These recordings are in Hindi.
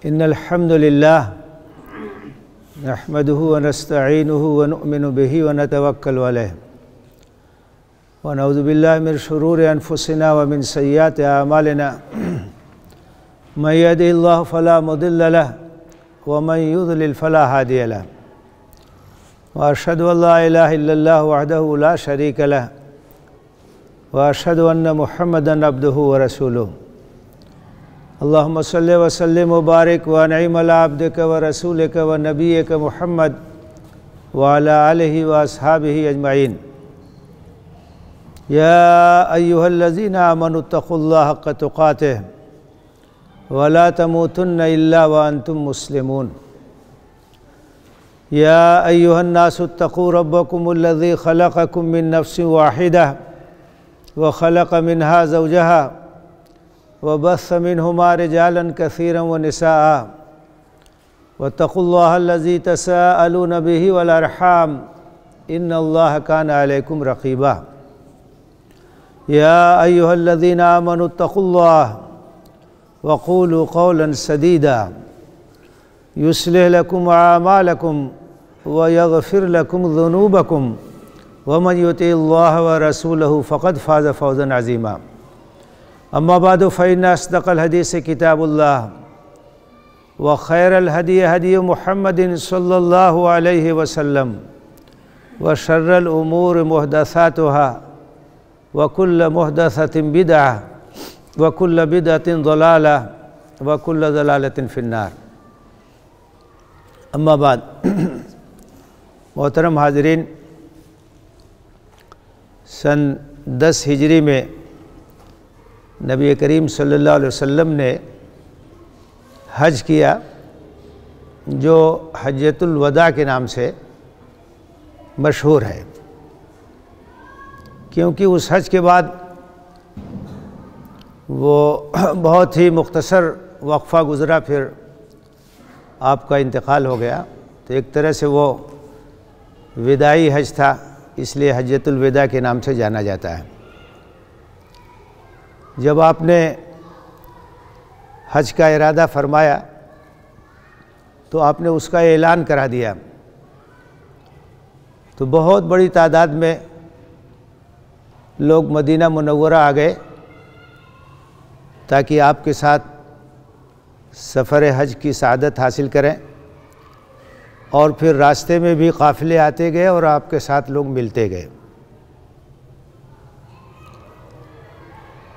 इन्नल हम्दुलिल्लाह नहमदुहु व नस्तईनुहु व नु'मिनु बिही व नतवक्कलु अलैहि व नऊज़ु बिल्लाहि मिन शुरूरि अनफुसिना व मिन सय्यिआति अअमालिना मन यहदिहिल्लाहु फला मुदिल्ल लहु व मन युद्लिल फला हादिय लहु व अशहदु अल्ला इलाहा इल्लल्लाहु वहदहु ला शरीक लहु व अशहदु अन्न मुहम्मदन अब्दुहु व रसूलुहु अल्लाहुम्मा सल्लि व सल्लिम व बारिक व अनइम अला अब्दिक व रसूलिक व नबिय्यिक मुहम्मद व अला आलिहि व अस्हाबिहि अजमईन। या अय्युहल्लज़ीना आमनु तक़ुल्लाह हक़्क़ तुक़ातिह व ला तमूतुन्न इल्ला व अंतुम मुस्लिमून। या अय्युहन्नासु इत्तक़ू रब्बकुमुल्लज़ी ख़लक़कुम मिन नफ़्सिन वाहिदह व ख़लक़ मिनहा ज़ौजहा वबस्स मिनहुमा रिजालन कसीरन व निसाअ वत्तक़ुल्लाहल्लज़ी तसाअलून बिही वल अरहाम इन्नल्लाह कान अलैकुम रक़ीबा। या अय्युहल्लज़ीना आमनु इत्तक़ुल्लाह वक़ूलू क़ौलन सदीदा युस्लिह लकुम अअमालकुम व यग़फ़िर लकुम ज़ुनूबकुम व मन युतिइल्लाह व रसूलहु फ़क़द फ़ाज़ फ़ौज़न अज़ीमा। अम्मा बादु फ़इन्न अस्दक़ल हदीस किताबुल्लाह व खैरल हदी हदी मुहम्मदिन सल्लल्लाहु अलैहि वसल्लम व शर्रल उमूर मुहदसातुहा व कुल्ल मुहदसतिन बिदअह व कुल्ल बिदअतिन ज़लालह व कुल्ल ज़लालतिन फ़िन्नार। अम्मा बाद मोहतरम हाज़रीन, सन 10 हिजरी में नबी करीम सल्लल्लाहु अलैहि वसल्लम ने हज किया, जो हज्जतुल वदा के नाम से मशहूर है, क्योंकि उस हज के बाद वो बहुत ही मुख्तसर वक्फ़ा गुज़रा, फिर आपका इंतकाल हो गया। तो एक तरह से वो विदाई हज था, इसलिए हज्जतुल वदा के नाम से जाना जाता है। जब आपने हज का इरादा फरमाया तो आपने उसका ऐलान करा दिया, तो बहुत बड़ी तादाद में लोग मदीना मुनव्वरा आ गए ताकि आपके साथ सफ़र हज की सआदत हासिल करें, और फिर रास्ते में भी काफ़िले आते गए और आपके साथ लोग मिलते गए।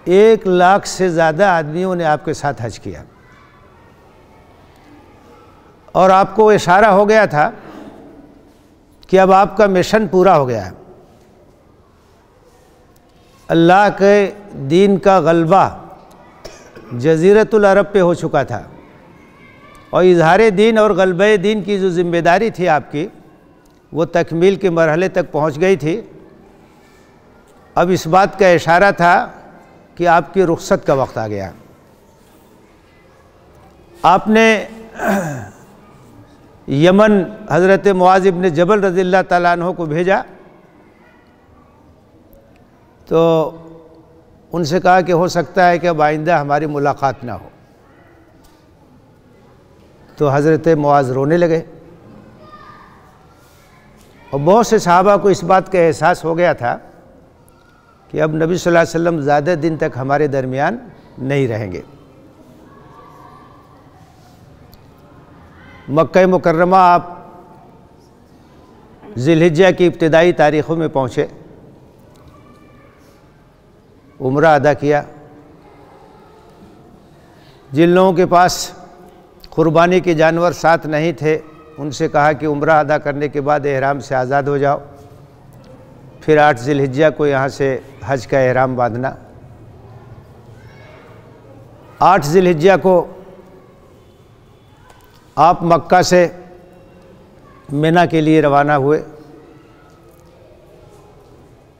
1 लाख से ज़्यादा आदमियों ने आपके साथ हज किया, और आपको इशारा हो गया था कि अब आपका मिशन पूरा हो गया है। अल्लाह के दीन का गलबा जज़ीरतुल अरब पे हो चुका था, और इज़हारे दीन और गलबे दीन की जो ज़िम्मेदारी थी आपकी, वो तकमील के मरहले तक पहुंच गई थी। अब इस बात का इशारा था कि आपकी रुखसत का वक्त आ गया। आपने यमन हज़रत मुआज़ इब्न जबल रज़ियल्लाहु ताला अन्हु को भेजा, तो उनसे कहा कि हो सकता है कि अब आइंदा हमारी मुलाकात ना हो। तो हज़रत मुआज़ रोने लगे, और बहुत से सहाबा को इस बात का एहसास हो गया था कि अब नबी सल्लल्लाहु अलैहि वसल्लम ज़्यादा दिन तक हमारे दरमियान नहीं रहेंगे। मक्का मुकर्रमा आप ज़िलहिज्जा की इब्तिदाई तारीख़ों में पहुँचे, उम्रा अदा किया। जिन लोगों के पास क़ुरबानी के जानवर साथ नहीं थे, उनसे कहा कि उम्रा अदा करने के बाद एहराम से आज़ाद हो जाओ, फिर 8 ज़िलहिज्जा को यहाँ से हज का एहराम बांधना। 8 ज़िलहिज्जा को आप मक्का से मिना के लिए रवाना हुए,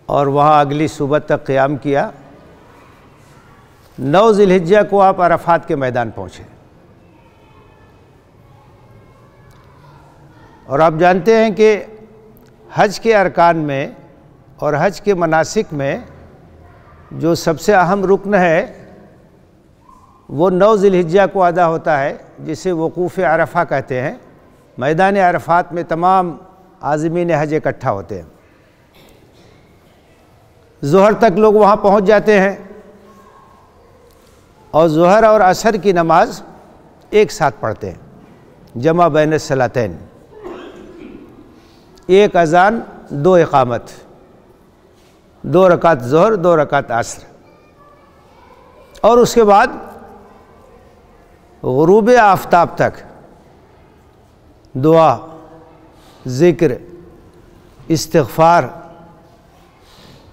और वहाँ अगली सुबह तक क़याम किया। 9 ज़िलहिज्जा को आप अरफ़ात के मैदान पहुँचे, और आप जानते हैं कि हज के अरकान में और हज के मनासिक में जो सबसे अहम रुकन है वो 9 ज़िलहिज्जा को अदा होता है, जिसे वकूफ़ अरफ़ा कहते हैं। मैदान अरफ़ात में तमाम आज़मीन हज इकट्ठा होते हैं। ज़ोहर तक लोग वहाँ पहुँच जाते हैं और ज़ोहर और असर की नमाज एक साथ पढ़ते हैं, जमा बैन सलातैन, एक अज़ान 2 इक़ामत, 2 रकात ज़ोहर 2 रकात असर। और उसके बाद ग़ुरूब आफ्ताब तक दुआ, ज़िक्र, इस्तिग़फ़ार,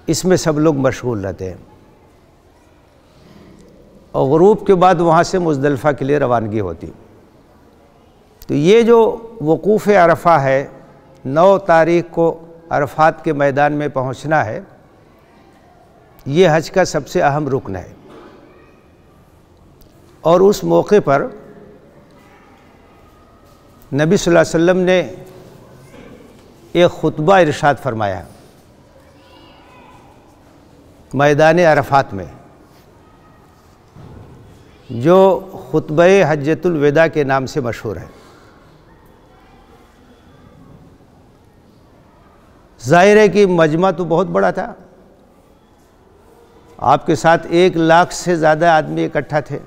इसमें सब लोग मशगूल रहते हैं। और ग़ुरूब के बाद वहाँ से मुज़दलिफ़ा के लिए रवानगी होती। तो ये जो वकूफ़ अरफ़ा है, 9 तारीख़ को अरफ़ात के मैदान में पहुँचना है, ये हज का सबसे अहम रुकन है। और उस मौके पर नबी सल्लल्लाहु अलैहि वसल्लम ने एक खुतबा इरशाद फरमाया मैदान अरफ़ात में, जो खुतबे हज्जतुल विदा के नाम से मशहूर है। ज़ाहिर है कि मजमा तो बहुत बड़ा था, आपके साथ 1 लाख से ज़्यादा आदमी इकट्ठा थे।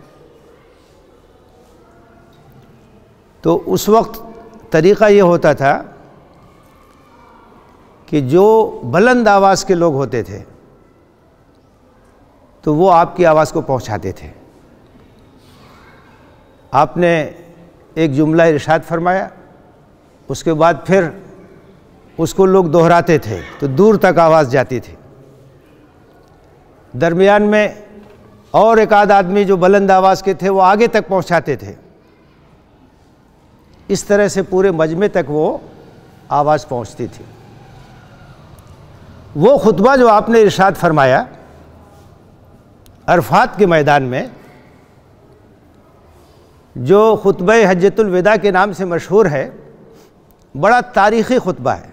तो उस वक्त तरीक़ा ये होता था कि जो बुलंद आवाज़ के लोग होते थे तो वो आपकी आवाज़ को पहुंचाते थे। आपने एक जुमला इरशाद फरमाया, उसके बाद फिर उसको लोग दोहराते थे तो दूर तक आवाज़ जाती थी। दरमियान में और एक आध आदमी जो बुलंद आवाज़ के थे वो आगे तक पहुंचाते थे। इस तरह से पूरे मजमे तक वो आवाज़ पहुंचती थी। वो खुतबा जो आपने इरशाद फरमाया अरफ़ात के मैदान में, जो खुतबा हज्जतुल विदा के नाम से मशहूर है, बड़ा तारीख़ी खुतबा है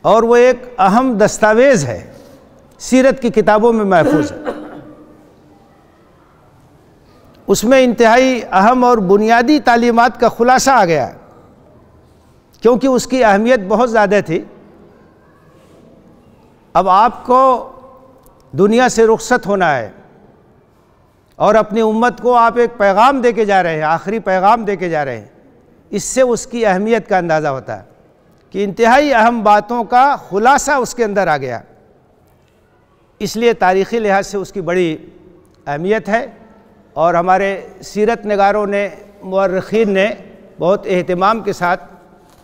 और वो एक अहम दस्तावेज़ है, सीरत की किताबों में महफूज है। उसमें इंतहाई अहम और बुनियादी तालीमात का खुलासा आ गया, क्योंकि उसकी अहमियत बहुत ज़्यादा थी। अब आपको दुनिया से रुखसत होना है और अपनी उम्मत को आप एक पैगाम दे के जा रहे हैं, आखिरी पैगाम दे के जा रहे हैं। इससे उसकी अहमियत का अंदाज़ा होता है कि इंतहाई अहम बातों का खुलासा उसके अंदर आ गया। इसलिए तारीख़ी लिहाज से उसकी बड़ी अहमियत है और हमारे सीरत निगारों ने, मुअर्रिख़ीन ने बहुत एहतिमाम के साथ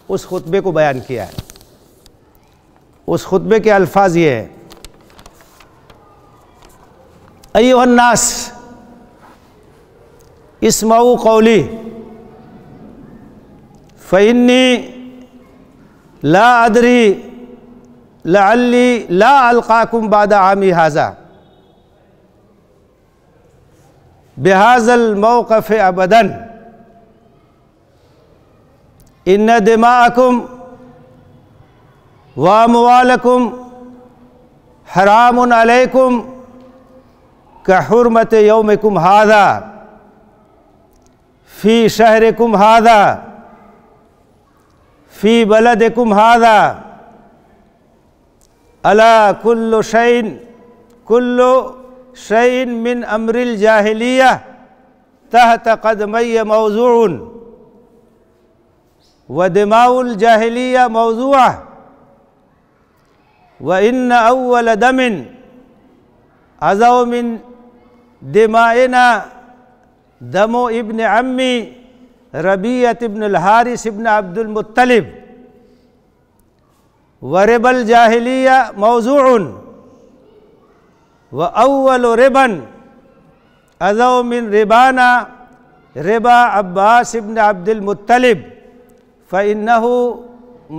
उस खुतबे को बयान किया है। उस खुतबे के अल्फाज ये हैं, अय्युहन्नास इस्माऊ कौली फ़इन्नी ला अदरी लअल्ली ला अलक़ाकुम बादा आमी हाज़ा बिहाज़ल मौक़फ़ अबदन इन्न दिमाअकुम व अमवालकुम हरामुन अलैकुम का हुर्मत यौमिकुम हाज़ा फ़ी शहरिकुम हाज़ा फ़ी बलदिकुम हाज़ा अला कुल्लु शैइन मिन अम्रिल जाहिलिया तहत क़दमय मौज़ूउन व दिमाउल जाहिलिया मौज़ूआ व इन्न अव्वल दमिन अज़ौ मिन दिमाइना दमो इब्न अम्मी रबीयत इब्न अल-हारिस इब्न अब्दुल मुत्तलिब व रिबल जाहिलिया मौज़ूउन व अव्वल रिबन अज़ौ मिन रिबाना रिबा अब्बास इब्न अब्दुल मुत्तलिब फ़इन्नहु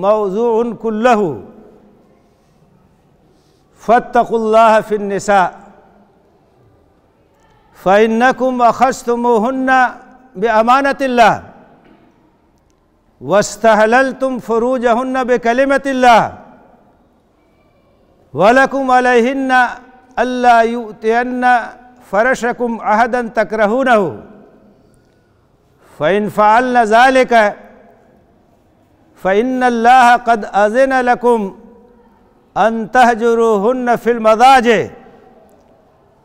मौज़ूउन कुल्लहु फ़त्तक़ुल्लाह फ़िन्निसा फ़इन्नकुम अख़ज़्तुमूहुन्ना बिअमानतिल्लाह वस्तहलल्तुम फ़ुरूजहुन्ना बिकलिमतिल्लाह वलकुम अलैहिन्ना अल्ला यु'तियन्ना फ़रशकुम अहदन तकरहूनहु फ़इन फ़अल्न ज़ालिक फ़इन्नल्लाह क़द अज़िन लकुम अन तहजुरूहुन्न फ़िल मज़ाजिअ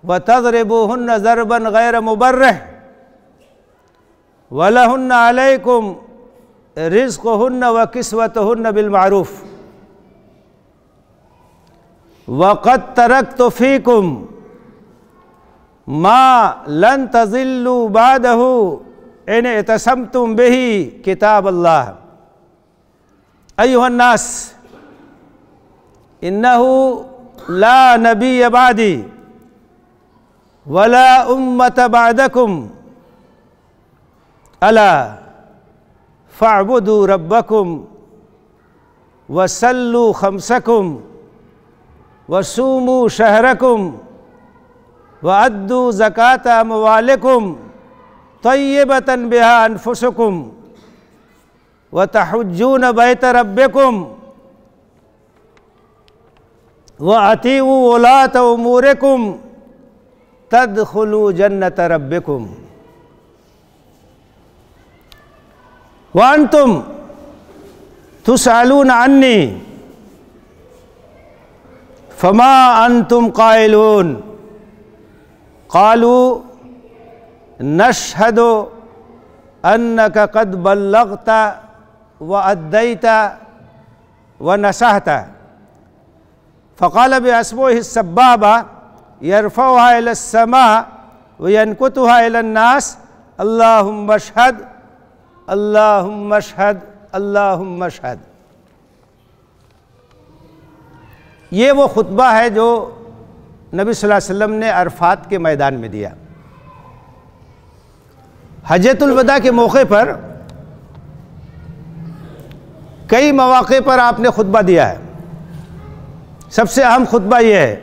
व तज़रिबूहुन्न ज़रबन गैर मुबर्रिह वलहुन्न अलैकुम रिज़्क़ुहुन्न व किस्वतुहुन्न बिल मारूफ़ वक़द तरक्तु फ़ीकुम मा लन तज़िल्लू बादहु इन इतसमतुम बिही किताब अल्लाह अय्युहन्नास इन्नहु ला नबिय्य बादी वला उम्मत बादकुम अला फ़अबुदू रब्बकुम वसल्लू खम्सकुम वसूमू शहरकुम वअद्दू ज़कात अमवालिकुम तय्यबतन बिहा अनफुसकुम वतहुज्जून बैत रब्बिकुम वअतीऊ उलात उमूरिकुम तदखुलू जन्नत रब्बिकुम वअन्तुम तुसअलून अन्नी फमा अंतुम काइलून क़ालू नशहदु अन्नक क़द बल्लग़त व अद्दैत व नसहत फ़क़ाल बिअस्बुही अस्सब्बाबा यरफ़उहा इलस्समा व यनकुतुहा इलन्नास अल्लाहुम्मा अशहद अल्लाहुम्मा अशहद अल्लाहुम्मा अशहद। ये वो खुतबा है जो नबी सल्लल्लाहु अलैहि वसल्लम ने अरफात के मैदान में दिया। हज्जतुल वदा के मौके पर कई मौक़े पर आपने खुतबा दिया है। सबसे अहम खुतबा ये है।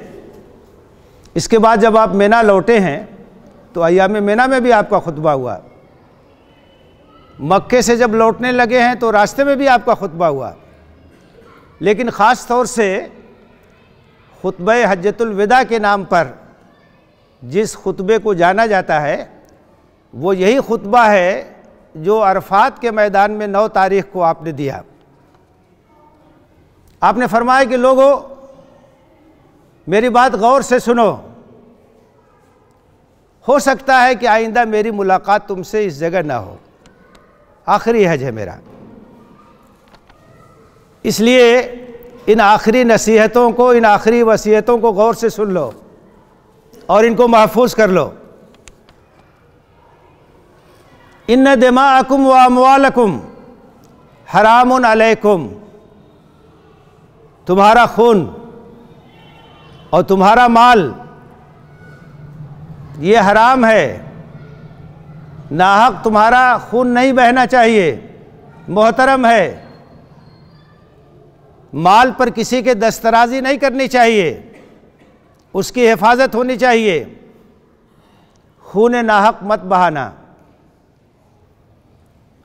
इसके बाद जब आप मिना लौटे हैं तो अय्याम मिना में भी आपका खुतबा हुआ। मक्के से जब लौटने लगे हैं तो रास्ते में भी आपका खुतबा हुआ। लेकिन ख़ास तौर से खुतबा हज्जतुल विदा के नाम पर जिस खुतबे को जाना जाता है वो यही खुतबा है जो अरफात के मैदान में 9 तारीख़ को आपने दिया। आपने फरमाया कि लोगों मेरी बात गौर से सुनो, हो सकता है कि आइंदा मेरी मुलाकात तुमसे इस जगह ना हो, आखिरी हज है मेरा, इसलिए इन आखिरी नसीहतों को, इन आखिरी वसीयतों को गौर से सुन लो और इनको महफूज कर लो। इन्न दिमाअकुम व अमवालकुम हरामुन अलैकुम, तुम्हारा खून और तुम्हारा माल ये हराम है। नाहक तुम्हारा खून नहीं बहना चाहिए, मोहतरम है। माल पर किसी के दस्तराजी नहीं करनी चाहिए, उसकी हिफाजत होनी चाहिए। खून नाहक मत बहाना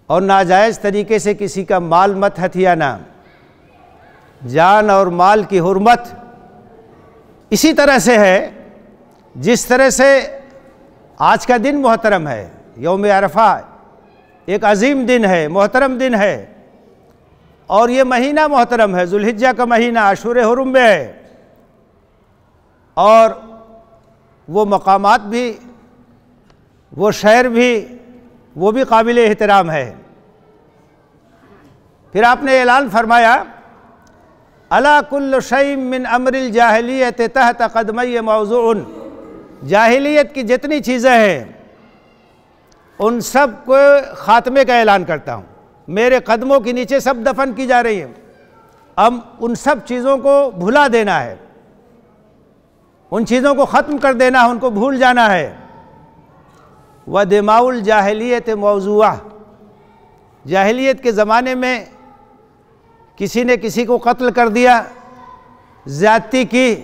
और नाजायज़ तरीके से किसी का माल मत हथियाना। जान और माल की हुर्मत इसी तरह से है जिस तरह से आज का दिन मोहतरम है। यौम अरफा एक अजीम दिन है, मोहतरम दिन है और ये महीना मोहतरम है, जुल्हिज्जा का महीना अशूर हुरुम में है और वो मकामात भी, वो शहर भी, वो भी काबिल एहतराम है। फिर आपने ऐलान फरमाया अला कुल्लु शैइन मिन अमरिल जाहिलियत तहत क़दमय मौज़ूउन, जाहिलियत की जितनी चीज़ें हैं उन सब को ख़ात्मे का ऐलान करता हूँ। मेरे कदमों के नीचे सब दफन की जा रही हैं। अब उन सब चीज़ों को भुला देना है, उन चीज़ों को ख़त्म कर देना है, उनको भूल जाना है। व दिमाउल जाहिलियत मौज़ूआ, जाहिलियत के ज़माने में किसी ने किसी को कत्ल कर दिया, ज़्यादती की,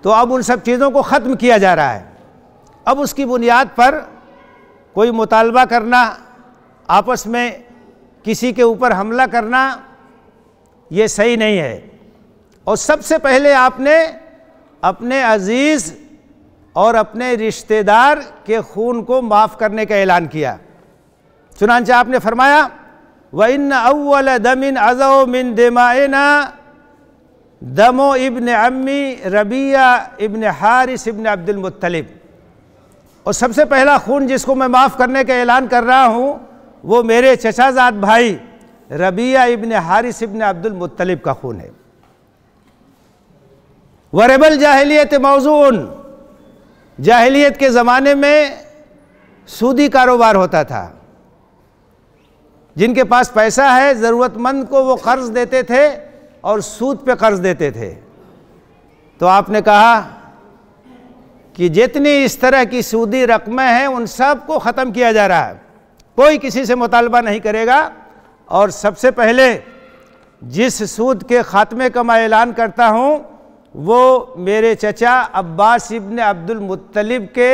तो अब उन सब चीज़ों को ख़त्म किया जा रहा है। अब उसकी बुनियाद पर कोई मुतालबा करना, आपस में किसी के ऊपर हमला करना, ये सही नहीं है। और सबसे पहले आपने अपने अज़ीज़ और अपने रिश्तेदार के खून को माफ़ करने का ऐलान किया। चुनांचे आपने फरमाया व इन अव्वल दमिन अज़ौ मिन दिमाइना दमो इब्न अम्मी रबिया इब्न हारिस इब्न अब्दुल मुत्तलिब, और सबसे पहला खून जिसको मैं माफ़ करने का ऐलान कर रहा हूँ वो मेरे चचाजाद भाई रबिया इब्न हारिस इब्न अब्दुल मुत्तलिब का खून है। वरबल जाहिलियत मौजून, जाहिलियत के ज़माने में सूदी कारोबार होता था। जिनके पास पैसा है ज़रूरतमंद को वो कर्ज़ देते थे और सूद पे कर्ज़ देते थे। तो आपने कहा कि जितनी इस तरह की सूदी रकमें हैं उन सब को ख़त्म किया जा रहा है, कोई किसी से मुतालबा नहीं करेगा। और सबसे पहले जिस सूद के ख़ात्मे का मैं ऐलान करता हूँ वो मेरे चचा अब्बास इब्न अब्दुल मुत्तलिब के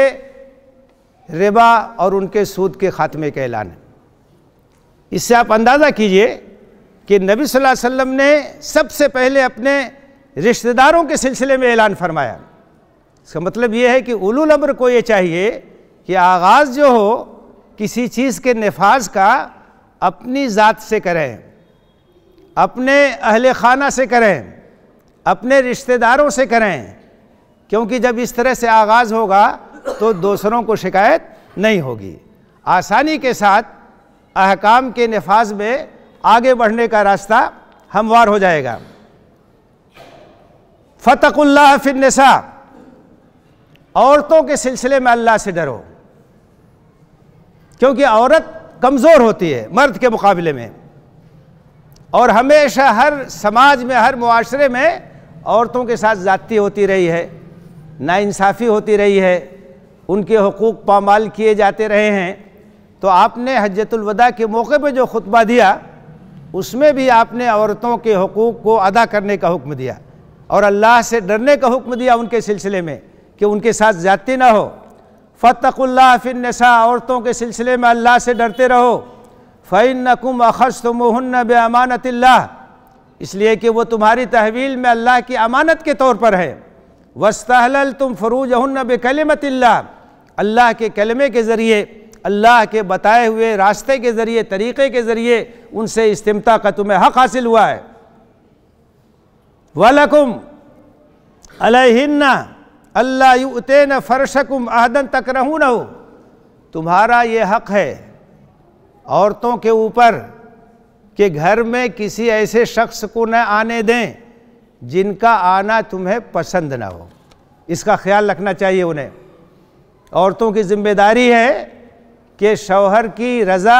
रिबा और उनके सूद के ख़ात्मे का ऐलान है। इससे आप अंदाज़ा कीजिए कि नबी सल्लल्लाहु अलैहि वसल्लम ने सबसे पहले अपने रिश्तेदारों के सिलसिले में ऐलान फरमाया। इसका मतलब ये है कि उलुल अम्र को ये चाहिए कि आगाज़ जो हो किसी चीज़ के नफाज का अपनी ज़ात से करें, अपने अहले खाना से करें, अपने रिश्तेदारों से करें, क्योंकि जब इस तरह से आगाज़ होगा तो दूसरों को शिकायत नहीं होगी। आसानी के साथ अहकाम के नफाज में आगे बढ़ने का रास्ता हमवार हो जाएगा। फतकुल्लाह फिन्निसा, औरतों के सिलसिले में अल्लाह से डरो, क्योंकि औरत कमज़ोर होती है मर्द के मुकाबले में, और हमेशा हर समाज में हर मुआशरे में औरतों के साथ ज़्यादती होती रही है, नाइंसाफ़ी होती रही है, उनके हुकूक पामाल किए जाते रहे हैं। तो आपने हज्जतुल वदा के मौके पर जो खुतबा दिया उसमें भी आपने औरतों के हुकूक को अदा करने का हुक्म दिया और अल्लाह से डरने का हुक्म दिया उनके सिलसिले में कि उनके साथ ज़्यादती ना हो। फत्तकुल्लाह फिन्निसा, औरतों के सिलसिले में अल्लाह से डरते रहो। फ़इन्नकुम अख़ज़्तुमूहुन्ना बिअमानतिल्लाह, इसलिए कि वो तुम्हारी तहवील में अल्लाह की अमानत के तौर पर है। वस्तहलल्तुम फ़ुरूजहुन्ना बिकलिमतिल्लाह, अल्लाह के कलमे के ज़रिए, अल्लाह के बताए हुए रास्ते के ज़रिए, तरीक़े के ज़रिए उनसे इस्तिमता का तुम्हें हक़ हासिल हुआ है। वलकुम अलैहिन्ना अल्ला युअतेन फ़रशकुम अहदन तकरहूनहु, तुम्हारा ये हक़ है औरतों के ऊपर कि घर में किसी ऐसे शख्स को न आने दें जिनका आना तुम्हें पसंद ना हो। इसका ख्याल रखना चाहिए उन्हें। औरतों की ज़िम्मेदारी है कि शौहर की रज़ा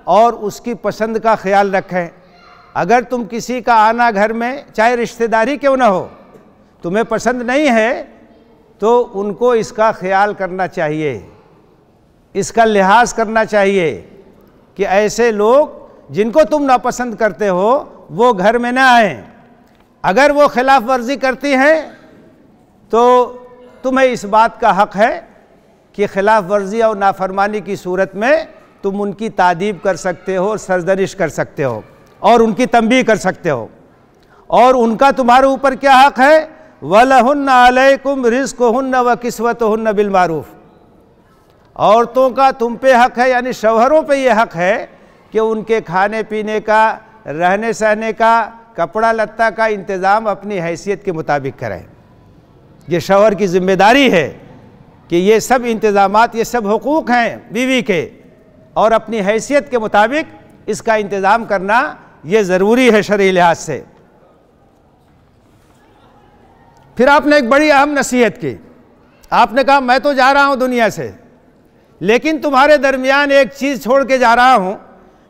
और उसकी पसंद का ख्याल रखें। अगर तुम किसी का आना घर में, चाहे रिश्तेदारी क्यों ना हो, तुम्हें पसंद नहीं है तो उनको इसका ख्याल करना चाहिए, इसका लिहाज करना चाहिए कि ऐसे लोग जिनको तुम नापसंद करते हो वो घर में ना आए। अगर वो खिलाफ वर्जी करती हैं तो तुम्हें इस बात का हक़ है कि खिलाफ वर्जी और नाफरमानी की सूरत में तुम उनकी तादीब कर सकते हो, सरजनिश कर सकते हो और उनकी तंबीह कर सकते हो। और उनका तुम्हारे ऊपर क्या हक़ है? वलहुन्ना अलैकुम रिज़्क़ुहुन्ना व किस्वतुहुन्ना बिल मारूफ़, औरतों का तुम पे हक़ है, यानी शौहरों पे ये हक़ है कि उनके खाने पीने का, रहने सहने का, कपड़ा लत्ता का इंतज़ाम अपनी हैसियत के मुताबिक करें। ये शौहर की ज़िम्मेदारी है कि ये सब इंतज़ामात, ये सब हुकूक़ हैं बीवी के, और अपनी हैसियत के मुताबिक इसका इंतज़ाम करना ये ज़रूरी है शरई लिहाज से। फिर आपने एक बड़ी अहम नसीहत की। आपने कहा मैं तो जा रहा हूँ दुनिया से, लेकिन तुम्हारे दरमियान एक चीज़ छोड़ के जा रहा हूँ,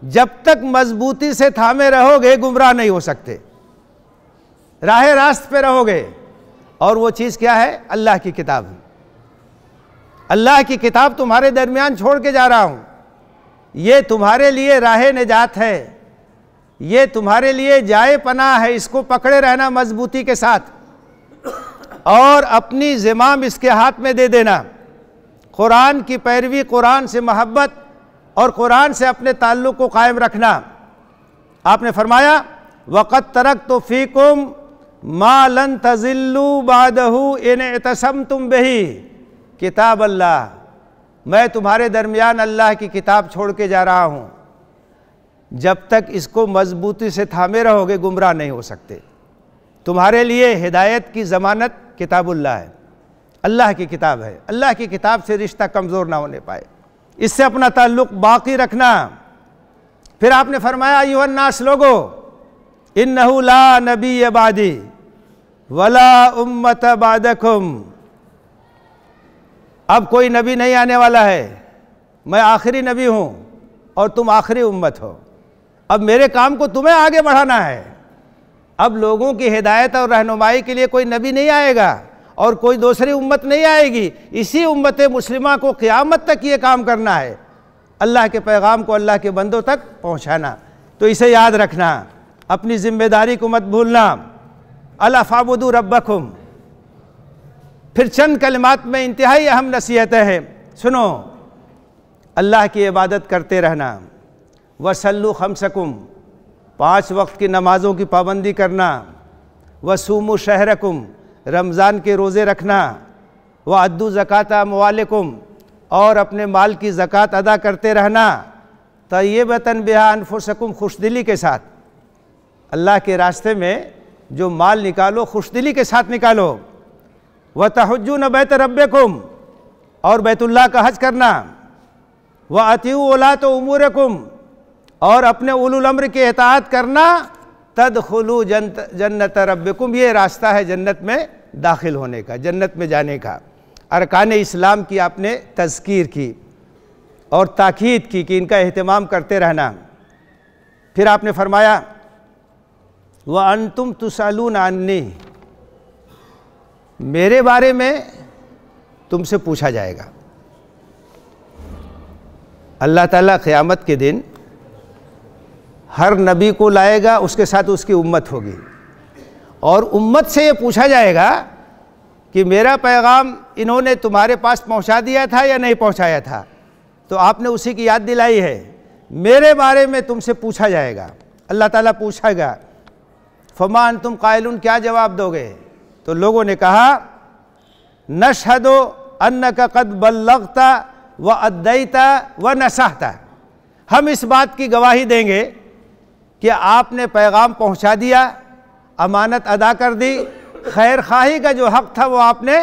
जब तक मजबूती से थामे रहोगे गुमराह नहीं हो सकते, राह रास्त पे रहोगे। और वो चीज़ क्या है? अल्लाह की किताब। अल्लाह की किताब तुम्हारे दरमियान छोड़ के जा रहा हूँ। ये तुम्हारे लिए राह निजात है, ये तुम्हारे लिए जाए पनाह है। इसको पकड़े रहना मजबूती के साथ और अपनी ज़िमाम इसके हाथ में दे देना। कुरान की पैरवी, कुरान से मोहब्बत और कुरान से अपने ताल्लुक़ को कायम रखना। आपने फरमाया वक़द तरक्तु फ़ीकुम मा लन तज़िल्लू बादहु इन इतसमतुम बिही किताब अल्लाह, मैं तुम्हारे दरमियान अल्लाह की किताब छोड़ के जा रहा हूँ। जब तक इसको मजबूती से थामे रहोगे गुमराह नहीं हो सकते। तुम्हारे लिए हिदायत की ज़मानत किताबुल्लाह है, अल्लाह की किताब है। अल्लाह की किताब से रिश्ता कमज़ोर ना होने पाए, इससे अपना ताल्लुक़ बाकी रखना। फिर आपने फरमाया अय्युहन्नास लोगो इन्नहु ला नबी बादी वला उम्मत बादकुम, अब कोई नबी नहीं आने वाला है, मैं आखिरी नबी हूँ और तुम आखिरी उम्मत हो। अब मेरे काम को तुम्हें आगे बढ़ाना है। अब लोगों की हिदायत और रहनुमाई के लिए कोई नबी नहीं आएगा और कोई दूसरी उम्मत नहीं आएगी। इसी उम्मत मुस्लिमा को क़यामत तक ये काम करना है, अल्लाह के पैगाम को अल्लाह के बंदों तक पहुँचाना। तो इसे याद रखना, अपनी ज़िम्मेदारी को मत भूलना। अला फ़ाबुदू रब्बकुम, फिर चंद कलिमात में इंतहाई अहम नसीहतें हैं, सुनो। अल्लाह की इबादत करते रहना। वसल्लु खमसकुम, 5 वक्त की नमाज़ों की पाबंदी करना। वसूमु शहरकुम, रमज़ान के रोज़े रखना। व अद्दु ज़काता अमवालिकुम, और अपने माल की ज़कात अदा करते रहना। तय्यबतन बिहा अनफुसकुम, खुशदिली के साथ। अल्लाह के रास्ते में जो माल निकालो खुशदिली के साथ निकालो। व तहज्जुन बैत रब्बिकुम, और बैतुल्लाह का हज करना। व अतिउ उलात उमूरकुम, और अपने उलुल अम्र के इताअत करना। तदखुलू जन्नत रब्बिकुम, ये रास्ता है जन्नत में दाखिल होने का, जन्नत में जाने का। अरकान इस्लाम की आपने तज़कीर की और ताकीद की कि इनका एहतमाम करते रहना। फिर आपने फरमाया व अंतुम तुसअलून अन्नी, मेरे बारे में तुमसे पूछा जाएगा। अल्लाह ताला क़यामत के दिन हर नबी को लाएगा, उसके साथ उसकी उम्मत होगी, और उम्मत से ये पूछा जाएगा कि मेरा पैगाम इन्होंने तुम्हारे पास पहुंचा दिया था या नहीं पहुंचाया था। तो आपने उसी की याद दिलाई है। मेरे बारे में तुमसे पूछा जाएगा, अल्लाह ताला पूछेगा। फमा अंतुम कायलुन, क्या जवाब दोगे? तो लोगों ने कहा नशहदु अन्नका कद बल्लगता व अद्दैता व नसहता, हम इस बात की गवाही देंगे कि आपने पैगाम पहुंचा दिया, अमानत अदा कर दी, खैर खाही का जो हक़ था वो आपने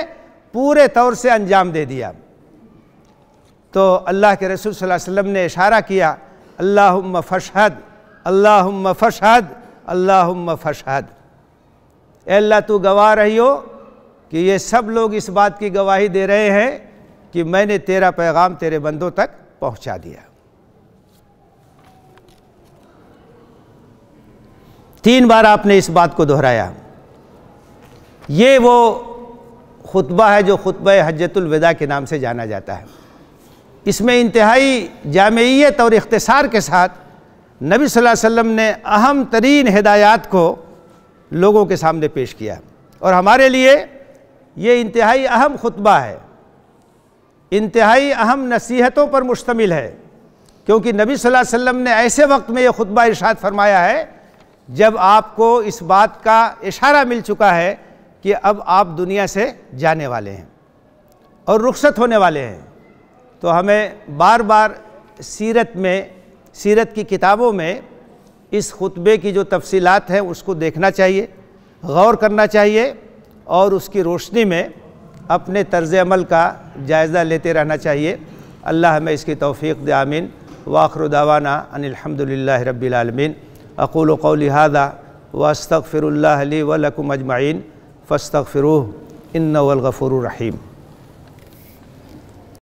पूरे तौर से अंजाम दे दिया। तो अल्लाह के रसूल सल्लल्लाहु अलैहि वसल्लम ने इशारा किया अल्लाहुम्मा फशहद, अल्लाहुम्मा फशहद, अल्लाहुम्मा फशहद। अल्लाह तू गवाह रही हो कि ये सब लोग इस बात की गवाही दे रहे हैं कि मैंने तेरा पैगाम तेरे बंदों तक पहुंचा दिया। 3 बार आपने इस बात को दोहराया। ये वो खुतबा है जो खुतबा हज्जतुल विदा के नाम से जाना जाता है। इसमें इंतहाई जामियत और इख्तिसार के साथ नबी सल्लल्लाहु अलैहि वसल्लम ने अहम तरीन हिदायत को लोगों के सामने पेश किया, और हमारे लिए ये इंतहाई अहम खुतबा है, इंतहाई अहम नसीहतों पर मुश्तमिल है। क्योंकि नबी सल्लल्लाहु अलैहि वसल्लम ने ऐसे वक्त में यह खुतबा इरशाद फरमाया है जब आपको इस बात का इशारा मिल चुका है कि अब आप दुनिया से जाने वाले हैं और रुखसत होने वाले हैं। तो हमें बार बार सीरत की किताबों में इस खुतबे की जो तफसीलात हैं उसको देखना चाहिए, गौर करना चाहिए, और उसकी रोशनी में अपने तर्ज़ अमल का जायज़ा लेते रहना चाहिए। अल्लाह हमें इसकी तौफ़ीक़ दे, आमीन। व आखिरु दावाना अनिल हम्दुलिल्लाहि रब्बिल आलमीन। अक़ूलु क़ौली हाज़ा व अस्तग़फ़िरुल्लाह ली व लकुम अजमईन फ़स्तग़फ़िरूहु इन्नहु हुवल गफ़ूरुर रहीम।